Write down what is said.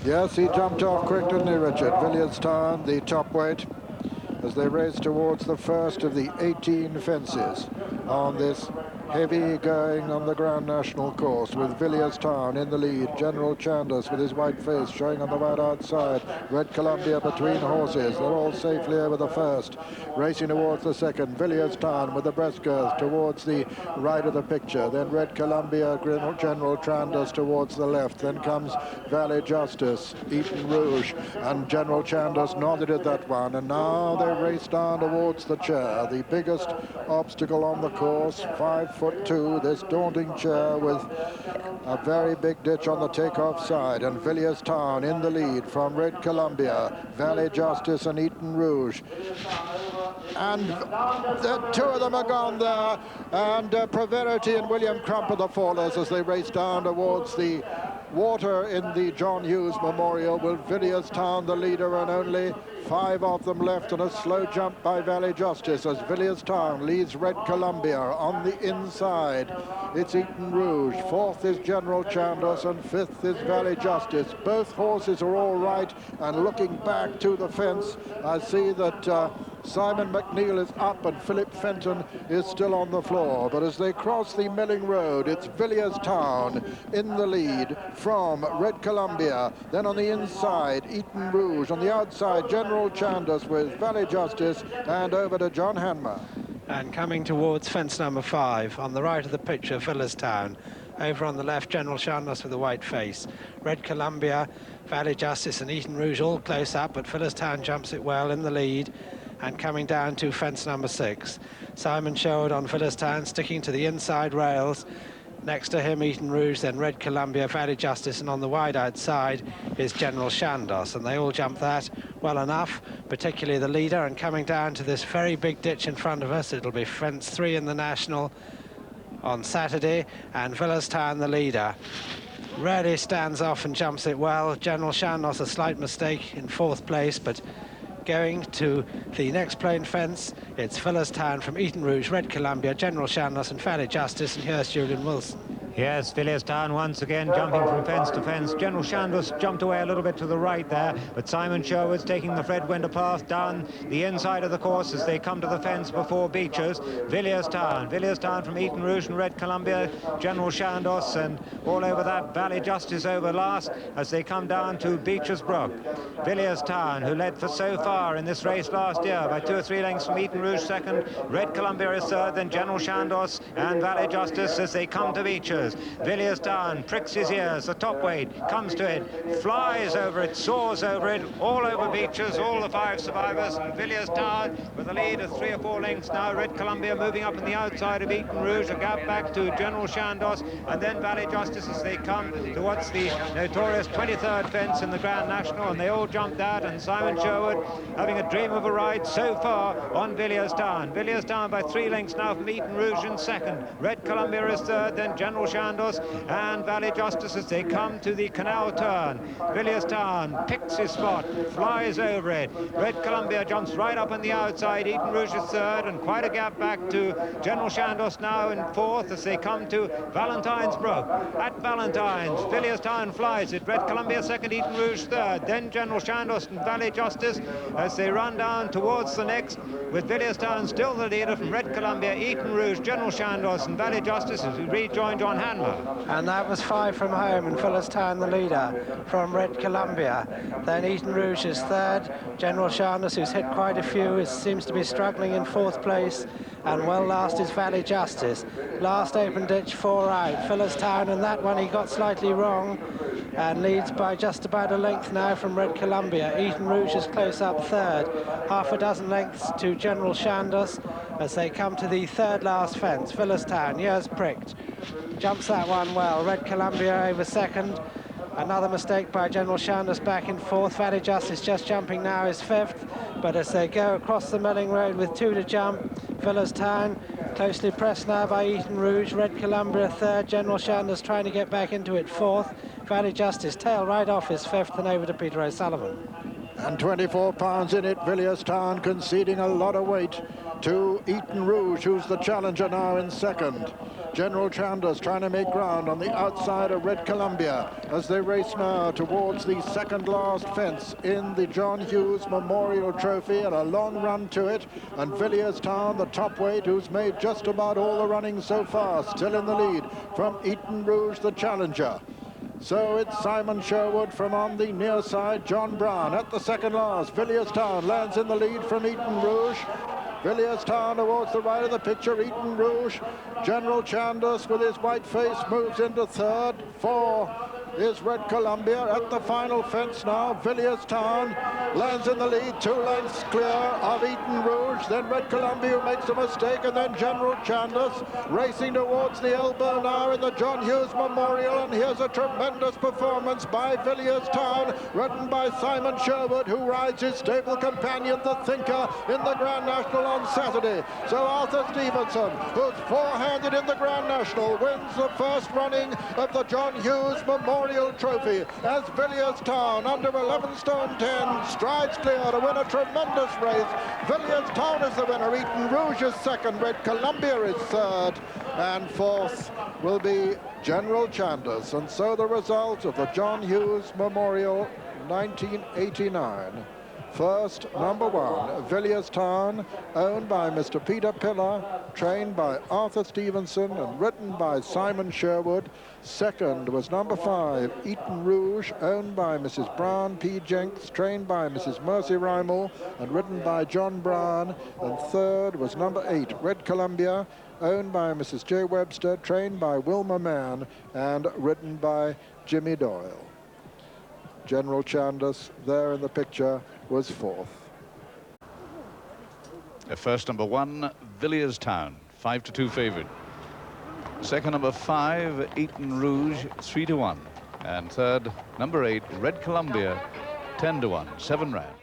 Yes, he jumped off quick, didn't he, Richard? Villierstown, the top weight, as they race towards the first of the 18 fences on this heavy going on the Grand National course, with Villierstown in the lead. General Chandos with his white face showing on the right outside. Red Columbia between horses. They're all safely over the first. Racing towards the second. Villierstown with the breast girth towards the right of the picture. Then Red Columbia, General Chandos towards the left. Then comes Valley Justice, Eton Rouge, and General Chandos nodded at that one. And now they race down towards the chair, the biggest obstacle on the course. 5'2", this daunting chair with a very big ditch on the takeoff side, and Villierstown in the lead from Red Columbia, Valley Justice and Eton Rouge. And the two of them are gone there, and Preverity and William Crump are the fallers as they race down towards the water in the John Hughes Memorial, with Villierstown the leader and only 5 of them left, and a slow jump by Valley Justice as Villierstown leads Red Columbia on the inside. It's Eton Rouge, 4th is General Chandos, and 5th is Valley Justice. Both horses are all right, and looking back to the fence, I see that Simon McNeil is up and Philip Fenton is still on the floor. But as they cross the Milling Road, it's Villierstown in the lead from Red Columbia. Then on the inside, Eton Rouge. On the outside, General Chandos with Valley Justice, and over to John Hanmer. And coming towards fence number 5, on the right of the picture, Villierstown. Over on the left, General Chandos with the white face. Red Columbia, Valley Justice and Eton Rouge all close up, but Villierstown jumps it well in the lead. And coming down to fence number 6, Simon Sherwood on Villierstown, sticking to the inside rails. Next to him, Eton Rouge, then Red Columbia, Valley Justice, and on the wide outside is General Chandos. And they all jump that well enough, particularly the leader. And coming down to this very big ditch in front of us, it'll be fence 3 in the National on Saturday, and Villierstown the leader. Really stands off and jumps it well. General Chandos, a slight mistake in 4th place, but going to the next plain fence, it's Villierstown from Eton Rouge, Red Columbia, General Chandos and Valley Justice, and here's Julian Wilson. Yes, Villierstown once again jumping from fence to fence. General Chandos jumped away a little bit to the right there, but Simon Sherwood's taking the Fred Winder path down the inside of the course as they come to the fence before Beechers. Villierstown from Eton Rouge and Red Columbia, General Chandos, and all over that, Valley Justice over last as they come down to Beechers Brook. Villierstown, who led for so far in this race last year by 2 or 3 lengths from Eton Rouge second, Red Columbia is third, then General Chandos and Valley Justice as they come to Beechers. Villierstown pricks his ears, the top weight comes to it, flies over it, soars over it, all over Beechers, all the 5 survivors, and Villierstown with a lead of 3 or 4 lengths now. Red Columbia moving up on the outside of Eton Rouge, a gap back to General Chandos, and then Valley Justice as they come towards the notorious 23rd fence in the Grand National, and they all jump that, and Simon Sherwood having a dream of a ride so far on Villierstown. Villierstown by 3 lengths now from Eton Rouge in second. Red Columbia is third, then General Chandos and Valley Justice as they come to the canal turn. Villierstown picks his spot, flies over it. Red Columbia jumps right up on the outside. Eton Rouge is third, and quite a gap back to General Chandos now in 4th as they come to Valentine's Brook. At Valentine's, Villierstown flies it. Red Columbia second, Eton Rouge third, then General Chandos and Valley Justice as they run down towards the next, with Villierstown still the leader from Red Columbia, Eton Rouge, General Chandos and Valley Justice as we rejoin John Hanmer. And that was 5 from home, and Villierstown the leader from Red Columbia. Then Eton Rouge is third. General Chandos, who's hit quite a few, seems to be struggling in 4th place. And well last is Valley Justice. Last open ditch, 4 out. Villierstown, and that one he got slightly wrong, and leads by just about a length now from Red Columbia. Eton Rouge is close up third. Half a dozen lengths to General Chandos as they come to the 3rd last fence. Villierstown, ears pricked. Jumps that one well. Red Columbia over second. Another mistake by General Chandos back in 4th. Valley Justice just jumping now is 5th. But as they go across the Milling Road with 2 to jump, Villierstown closely pressed now by Eton Rouge. Red Columbia 3rd. General Chandos trying to get back into it 4th. Valley Justice tail right off his 5th, and over to Peter O'Sullivan. And 24 pounds in it. Villierstown conceding a lot of weight to Eton Rouge, who's the challenger now in second. General Chandos trying to make ground on the outside of Red Columbia as they race now towards the second last fence in the John Hughes Memorial Trophy, and a long run to it. And Villierstown, the top weight, who's made just about all the running so far, still in the lead from Eton Rouge, the challenger. So it's Simon Sherwood from on the near side. John Brown at the second last. Villierstown lands in the lead from Eton Rouge. Villierstown towards the right of the picture. Eton Rouge. General Chandos with his white face moves into third. 4 is Red Columbia at the final fence now. Villierstown lands in the lead, 2 lengths clear of Eton Rouge. Then Red Columbia makes a mistake, and then General Chandos racing towards the elbow now in the John Hughes Memorial. And here's a tremendous performance by Villierstown, ridden by Simon Sherwood, who rides his stable companion, the Thinker, in the Grand National on Saturday. So Arthur Stephenson, who's 4-handed in the Grand National, wins the first running of the John Hughes Memorial Trophy as Villierstown, under 11 stone 10, strides clear to win a tremendous race. Villierstown is the winner. Eton Rouge is second. Red Columbia is third. And fourth will be General Chandos. And so the result of the John Hughes Memorial 1989. First, number 1, Villierstown, owned by Mr. Peter Pillar, trained by Arthur Stephenson and ridden by Simon Sherwood. Second was number 5, Eton Rouge, owned by Mrs. Brown P. Jenks, trained by Mrs. Mercy Rymel and ridden by John Brown. And third was number 8, Red Columbia, owned by Mrs. J. Webster, trained by Wilma Mann and ridden by Jimmy Doyle. General Chandos, there in the picture, was 4th. First, number 1, Villierstown, 5-2 favourite. Second, number 5, Eton Rouge, 3-1. And third, number 8, Red Columbia, 10-1, 7 rounds.